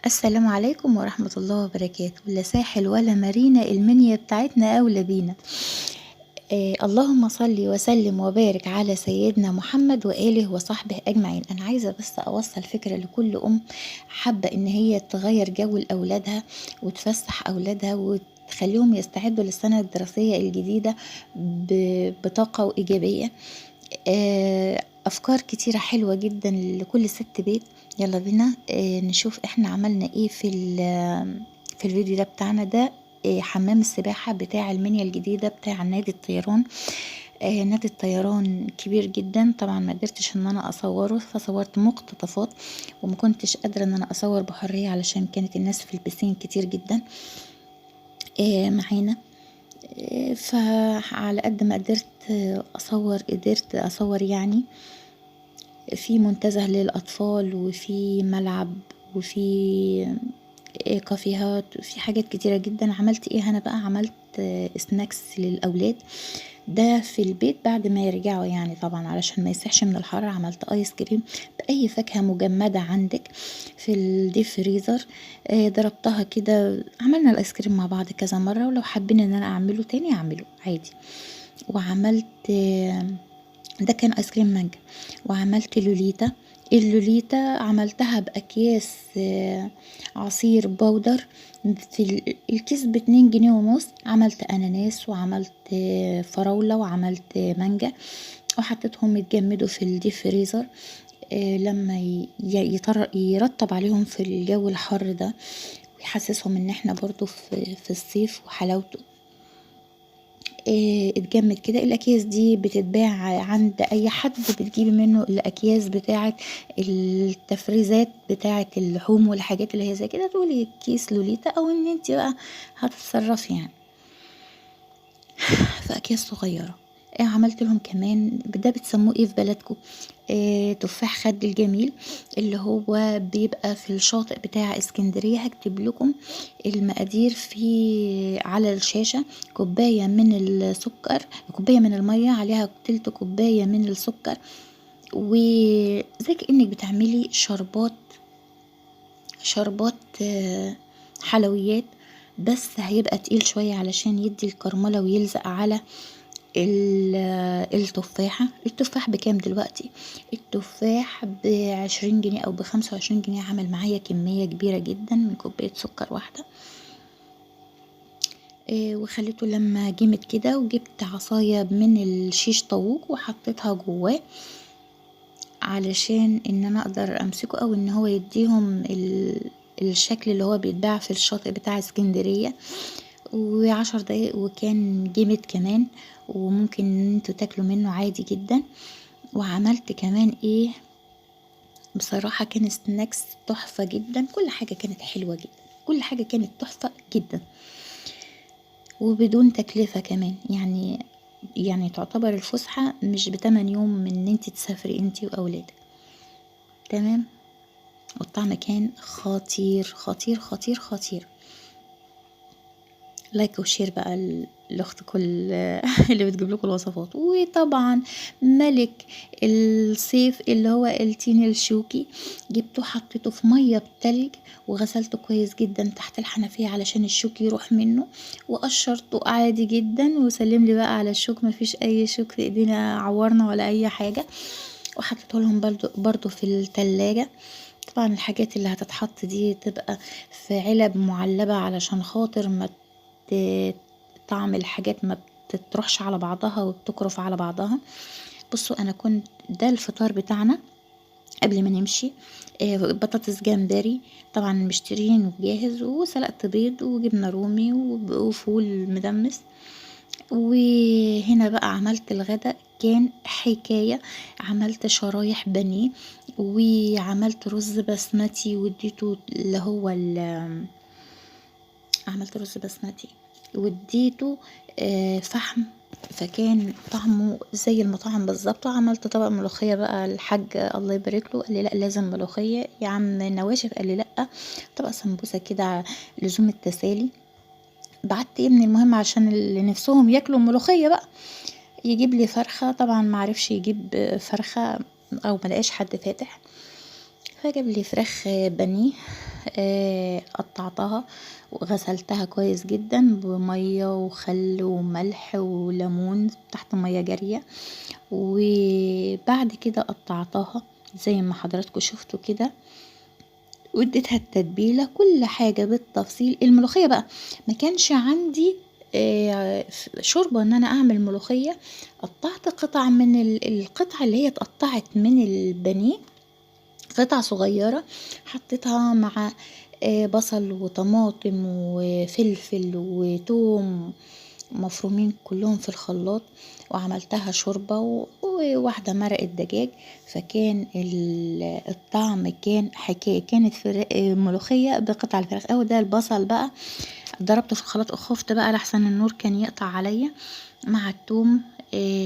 السلام عليكم ورحمة الله وبركاته. لا ساحل ولا مارينا، المنيا بتاعتنا أولى بينا. اللهم صل وسلم وبارك على سيدنا محمد وآله وصحبه أجمعين. أنا عايزة بس أوصل فكرة لكل أم حابة إن هي تغير جو لأولادها وتفسح أولادها وتخليهم يستعدوا للسنة الدراسية الجديدة بطاقة وإيجابية. أفكار كتيرة حلوة جدا لكل ست بيت. يلا بينا نشوف احنا عملنا ايه في الفيديو ده بتاعنا ده. حمام السباحة بتاع المنيا الجديدة بتاع نادي الطيران. نادي الطيران كبير جدا، طبعا ما قدرتش ان انا اصوره فصورت مقتطفات، وما كنتش قادرة ان انا اصور بحرية علشان كانت الناس في البسين كتير جدا معانا. فعلى قد ما قدرت اصور يعني. في منتزه للأطفال وفي ملعب وفي كافيهات وفي حاجات كتيرة جدا. عملت ايه انا بقى؟ عملت سناكس للأولاد ده في البيت بعد ما يرجعوا يعني، طبعا علشان ما يسحش من الحر. عملت ايس كريم بأي فاكهة مجمدة عندك في الديب فريزر. ضربتها كده. عملنا الايس كريم مع بعض كذا مرة، ولو حابين ان انا اعمله تاني اعمله عادي. وعملت ده كان ايس كريم مانجا. وعملت لوليتا. اللوليتا عملتها باكياس عصير بودر. في الكيس ب2.5 جنيه. عملت اناناس وعملت فراولة وعملت مانجا، وحطيتهم يتجمدوا في الديب فريزر لما يرطب عليهم في الجو الحر ده، ويحسسهم ان احنا برضو في الصيف وحلاوته. اتجمد كده. الاكياس دي بتتباع عند اي حد، بتجيبي منه الاكياس بتاعه التفريزات بتاعه اللحوم والحاجات اللي هي زي كده، تقولي كيس لوليتا او ان انت بقى هتتصرفي يعني في اكياس صغيره. عملت لهم كمان ده بتسموه ايه في بلدكم؟ تفاح خد الجميل، اللي هو بيبقى في الشاطئ بتاع اسكندرية. هكتب لكم المقادير في على الشاشة. كوباية من السكر، كوباية من المية، عليها تلت كوباية من السكر، وزي كأنك بتعملي شربات حلويات، بس هيبقى تقيل شوية علشان يدي الكرملة ويلزق على التفاحة. التفاح بكام دلوقتي؟ التفاح ب20 جنيه او ب25 جنيه. عمل معايا كمية كبيرة جدا من كوباية سكر واحدة. وخليته لما جمد كده، وجبت عصاية من الشيش طاووق وحطيتها جواه علشان ان انا اقدر امسكه، او ان هو يديهم الشكل اللي هو بيتباع في الشاطئ بتاع اسكندرية. و10 دقايق وكان جمد كمان، وممكن ان انتوا تاكلوا منه عادي جدا. وعملت كمان ايه؟ بصراحة كان سناكس تحفة جدا. كل حاجة كانت حلوة جدا، كل حاجة كانت تحفة جدا، وبدون تكلفة كمان يعني تعتبر الفسحة مش ب8 يوم من ان انت تسافري انت واولادك. تمام. والطعم كان خطير خطير خطير خطير. لايك وشير بقى لاخت كل اللي بتجيب لكم الوصفات. وطبعا ملك الصيف اللي هو التين الشوكي، جبته حطيته في ميه بتلج وغسلته كويس جدا تحت الحنفيه علشان الشوك يروح منه، وقشرته عادي جدا. وسلم لي بقى على الشوك، مفيش اي شوك في ايدينا عورنا ولا اي حاجه. وحطيته لهم برضو في التلاجة. طبعا الحاجات اللي هتتحط دي تبقى في علب معلبة علشان خاطر ما طعم الحاجات ما بتروحش على بعضها وبتكرف على بعضها. بصوا انا كنت ده الفطار بتاعنا قبل ما نمشي. بطاطس جمبري طبعا مشترين وجاهز، وسلقت بيض وجبنه رومي وفول مدمس. وهنا بقى عملت الغداء كان حكاية. عملت شرايح بانيه، وعملت رز بسمتي واديته اللي هو عملت رز بسمتي واديته فحم، فكان طعمه زي المطاعم بالظبط. وعملت طبق ملوخيه بقى. الحاج الله يبارك له قال لي لا لازم ملوخيه يا عم نواشف، قال لي لا. طبق سمبوسه كده لزوم التسالي. بعت ابني المهم عشان اللي نفسهم ياكلوا ملوخيه بقى يجيب لي فرخه. طبعا ما عرفش يجيب فرخه او ما لقاش حد فاتح، فجاب لي فراخ بانيه قطعتها وغسلتها كويس جدا بمية وخل وملح وليمون تحت مية جارية، وبعد كده قطعتها زي ما حضراتكم شفتوا كده، واديتها التتبيلة كل حاجة بالتفصيل. الملوخية بقى ما كانش عندي شوربة ان انا اعمل ملوخية، قطعت قطع من القطعة اللي هي اتقطعت من البانيه، قطع صغيرة، حطيتها مع بصل وطماطم وفلفل وتوم مفرومين كلهم في الخلاط، وعملتها شوربة وواحدة مرقة دجاج. فكان الطعم كان حكاية، كانت ملوخية بقطع الفراخ. او ده البصل بقى ضربته في الخلاط، خفت بقى لحسن النور كان يقطع عليا، مع التوم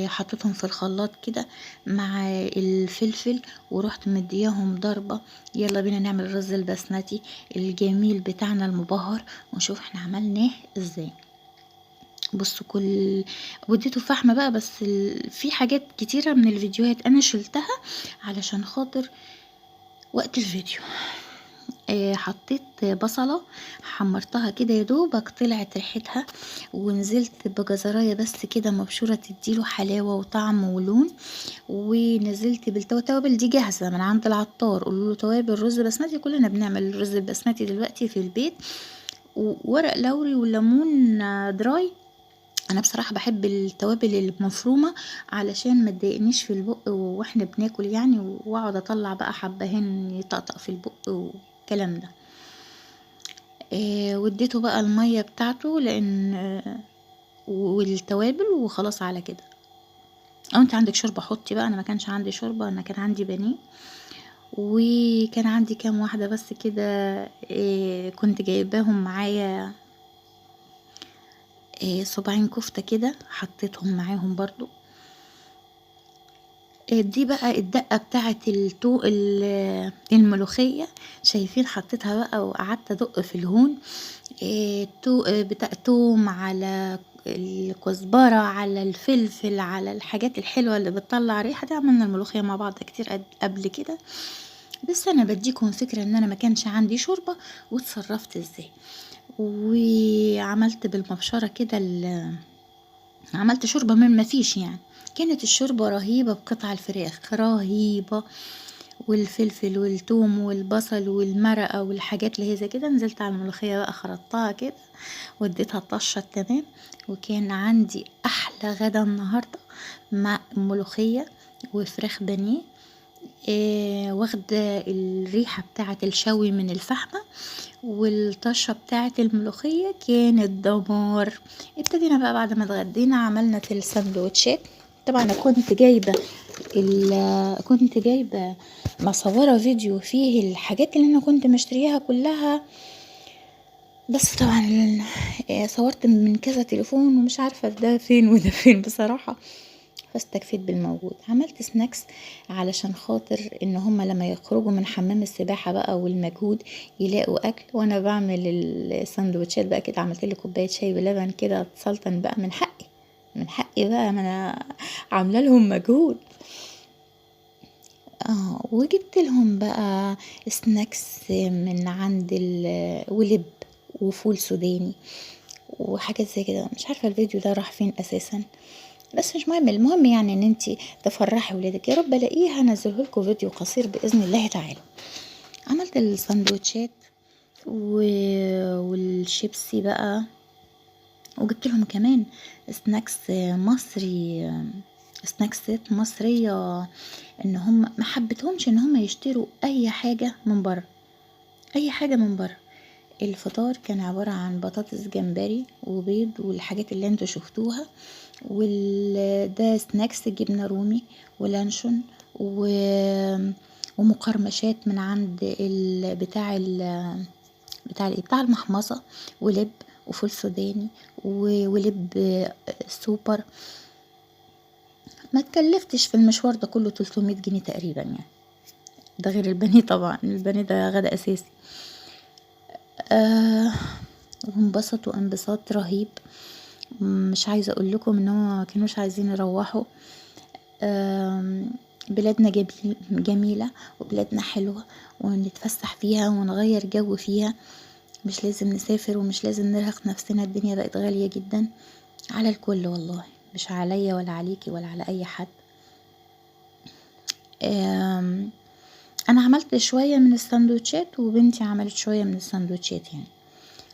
حطيتهم في الخلاط كده مع الفلفل، ورحت مدياهم ضربة. يلا بينا نعمل الرز البسمتي الجميل بتاعنا المبهر، ونشوف احنا عملناه ازاي. بصوا وديته فحمة بقى، بس في حاجات كتيرة من الفيديوهات انا شلتها علشان خاطر وقت الفيديو. حطيت بصلة حمرتها كده يا دوبك طلعت ريحتها، ونزلت بجزرايه بس كده مبشورة تديله حلاوة وطعم ولون، ونزلت بالتوابل دي جاهزة من عند العطار. قولوا له توابل رز بسمتي، كلنا بنعمل الرز البسمتي دلوقتي في البيت، وورق لوري وليمون دراي. انا بصراحة بحب التوابل المفرومة علشان ما تضايقنيش في البق واحنا بناكل يعني، واقعد اطلع بقى حبهان يطقطق في البق والكلام ده. واديته بقى المية بتاعته لان والتوابل، وخلاص على كده. او انت عندك شوربة حطي بقى، انا ما كانش عندي شوربة، انا كان عندي بانيه، وكان عندي كام واحدة بس كده كنت جايباهم معايا، صباعين كفتة كده حطيتهم معاهم برضو. دي بقى الدقة بتاعة الملوخية، شايفين حطيتها بقى وقعدت ادق في الهون، بتاع توم على الكزبرة على الفلفل على الحاجات الحلوة اللي بتطلع ريحة دي. عملنا الملوخية مع بعض كتير قبل كده، بس انا بديكم فكرة ان انا ما كانش عندي شوربة واتصرفت ازاي. وعملت بالمبشرة كده عملت شوربة من ما فيش يعني، كانت الشوربة رهيبة بقطع الفراخ رهيبة، والفلفل والثوم والبصل والمرقة والحاجات اللي هي زي كده. نزلت على الملوخية بقى خرطتها كده واديتها الطشة تمام، وكان عندي احلى غدا النهاردة مع ملوخية وفراخ بانيه، واخدة الريحة بتاعة الشوي من الفحمة، والطشة بتاعة الملوخية كانت دمار. ابتدينا بقى بعد ما اتغدينا عملنا في السندوتشات. طبعا انا كنت جايبة مصورة فيديو فيه الحاجات اللي انا كنت مشتريها كلها، بس طبعا صورت من كذا تليفون ومش عارفة ده فين وده فين بصراحة، فاستكفيت بالموجود. عملت سناكس علشان خاطر ان هما لما يخرجوا من حمام السباحة بقى والمجهود يلاقوا اكل، وانا بعمل الساندوتشات بقى كده. عملت لي كوباية شاي بلبن كده سلطن بقى، من حقي بقى، ما انا عامله لهم مجهود. وجبت لهم بقى سناكس من عند ولب وفول سوداني وحاجات زي كده. مش عارفة الفيديو ده راح فين اساسا، بس مش مهم. المهم يعني ان انتي تفرحي ولادك. يا رب الاقيه هنزله لكم فيديو قصير باذن الله تعالى. عملت الساندوتشات والشيبسي بقى، وجبت لهم كمان سناكس مصري، سناكسات مصرية، ان هم ما حبتهمش ان هم يشتروا اي حاجة من بره، اي حاجة من بره. الفطار كان عبارة عن بطاطس جمبري وبيض والحاجات اللي انتوا شفتوها، ده سناكس جبنة رومي ولانشون ومقرمشات من عند بتاع المحمصة، ولب وفول سوداني ولب سوبر. ما تكلفتش في المشوار ده كله 300 جنيه تقريبا يعني، ده غير البانيه. طبعا البانيه ده غدا اساسي. وانبسطوا انبساط رهيب، مش عايزه اقول لكم ان هم ما كانوش عايزين يروحوا. بلادنا جميلة وبلادنا حلوة، ونتفسح فيها ونغير جو فيها، مش لازم نسافر ومش لازم نرهق نفسنا. الدنيا بقت غالية جدا على الكل والله، مش عليا ولا عليكي ولا على اي حد. انا عملت شوية من السندوتشات وبنتي عملت شوية من السندوتشات، يعني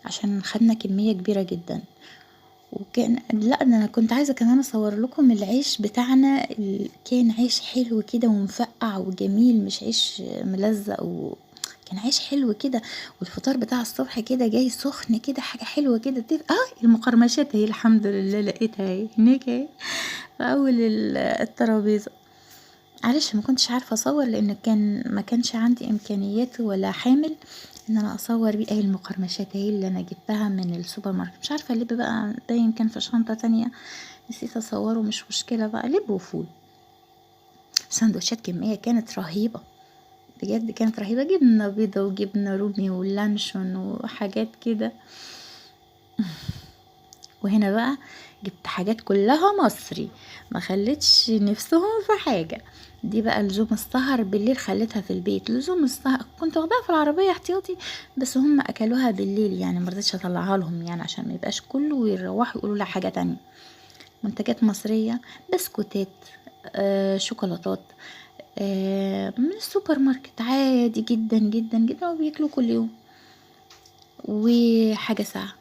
عشان خدنا كمية كبيرة جدا. وكان لا انا كنت عايزة كمان اصور لكم العيش بتاعنا، كان عيش حلو كده ومفقع وجميل، مش عيش ملزق كان عيش حلو كده. والفطار بتاع الصبح كده جاي سخن كده، حاجة حلوة كده. المقرمشات هي الحمد لله لقيتها اهي هناك اهي في اول الترابيزة. معلش ما كنتش عارفة اصور لان ما كانش عندي امكانيات ولا حامل ان انا اصور بيه. اهي المقرمشات اهي اللي انا جبتها من السوبر ماركت، مش عارفة لب بقى، ده يمكن في شنطة تانية نسيت اصوره، مش مشكلة بقى. لب وفول. سندوتشات كمية كانت رهيبة بجد، كانت رهيبة. جبنة بيضة وجبنة رومي ولانشون وحاجات كده. وهنا بقى جبت حاجات كلها مصري، ما خليتش نفسهم في حاجة. دي بقى لزوم السهر بالليل خليتها في البيت. لزوم السهر كنت واخداها في العربية احتياطي، بس هم اكلوها بالليل يعني، مرضتش اطلعها لهم يعني عشان ما يبقاش كله ويروحوا يقولوا لا حاجة تانية. منتجات مصرية، بسكوتات، شوكولاتات، من السوبر ماركت عادي جدا جدا جدا، وبياكلوا كل يوم. وحاجة ساعة